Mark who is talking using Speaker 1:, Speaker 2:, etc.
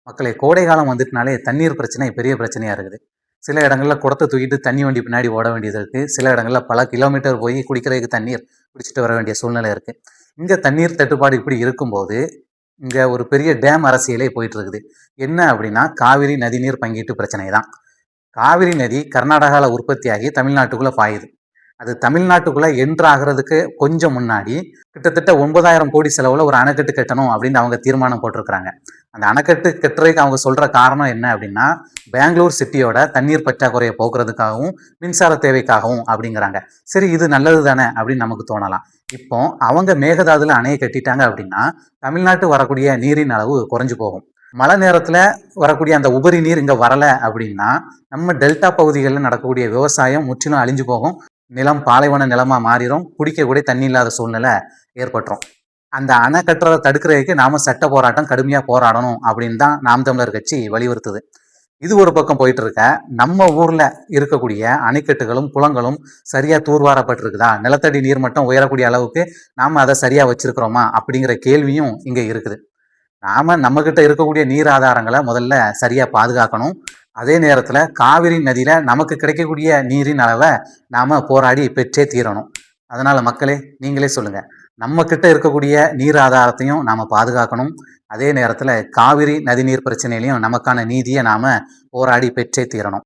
Speaker 1: மக்களே, கோடை காலம் வந்துட்டுனாலே தண்ணீர் பிரச்சனை பெரிய பிரச்சனையா இருக்குது. சில இடங்கள்ல குடத்த தூக்கிட்டு தண்ணி வண்டி பின்னாடி ஓட வேண்டியது இருக்கு. சில இடங்கள்ல பல கிலோமீட்டர் போய் குடிக்கிறதுக்கு தண்ணீர் பிடிச்சிட்டு வர வேண்டிய சூழ்நிலை இருக்கு. இங்க தண்ணீர் தட்டுப்பாடு இப்படி இருக்கும்போது, இங்க ஒரு பெரிய டேம் அரசியலே போயிட்டு இருக்குது. என்ன அப்படின்னா, காவிரி நதிநீர் பங்கீட்டு பிரச்சனை தான். காவிரி நதி கர்நாடகால உற்பத்தியாகி தமிழ்நாட்டுக்குள்ள பாயுது. அது தமிழ்நாட்டுக்குள்ள என்ட்ரு ஆகிறதுக்கு கொஞ்சம் முன்னாடி கிட்டத்தட்ட 9,000 கோடி செலவுல ஒரு அணைக்கட்டு கட்டணும் அப்படின்னு அவங்க தீர்மானம் போட்டிருக்கிறாங்க. அந்த அணைக்கட்டு கட்டுறதுக்கு அவங்க சொல்ற காரணம் என்ன அப்படின்னா, பெங்களூர் சிட்டியோட தண்ணீர் பற்றாக்குறையை போக்குறதுக்காகவும் மின்சார தேவைக்காகவும் அப்படிங்கிறாங்க. சரி, இது நல்லது தானே அப்படின்னு நமக்கு தோணலாம். இப்போ அவங்க மேகதாதுல அணையை கட்டிட்டாங்க அப்படின்னா தமிழ்நாட்டு வரக்கூடிய நீரின் அளவு குறைஞ்சு போகும். மழை நேரத்துல வரக்கூடிய அந்த உபரி நீர் இங்க வரல அப்படின்னா நம்ம டெல்டா பகுதிகளில் நடக்கக்கூடிய விவசாயம் முற்றிலும் அழிஞ்சு போகும். நிலம் பாலைவன நிலமா மாறிடும். குடிக்கக்கூடிய தண்ணி இல்லாத சூழ்நிலை ஏற்பட்டுரும். அந்த அணை கட்டுறதை தடுக்கிறதுக்கு நாம சட்ட போராட்டம் கடுமையா போராடணும் அப்படின்னு தான் நாம் தமிழர் கட்சி வலியுறுத்துது. இது ஒரு பக்கம் போயிட்டு இருக்க, நம்ம ஊர்ல இருக்கக்கூடிய அணைக்கட்டுகளும் குளங்களும் சரியா தூர்வாரப்பட்டிருக்குதா, நிலத்தடி நீர் மட்டம் உயரக்கூடிய அளவுக்கு நாம அதை சரியா வச்சிருக்கிறோமா அப்படிங்கிற கேள்வியும் இங்க இருக்குது. நாம நம்ம கிட்ட இருக்கக்கூடிய நீர் ஆதாரங்களை முதல்ல சரியா பாதுகாக்கணும். அதே நேரத்துல காவிரி நதியில நமக்கு கிடைக்கக்கூடிய நீரின் அளவை நாம போராடி பெற்றே தீரணும். அதனால மக்களே, நீங்களே சொல்லுங்க, நம்ம கிட்ட இருக்கக்கூடிய நீர் ஆதாரத்தையும் நாம பாதுகாக்கணும். அதே நேரத்துல காவிரி நதிநீர் பிரச்சனையிலையும் நமக்கான நீதியை நாம போராடி பெற்றே தீரணும்.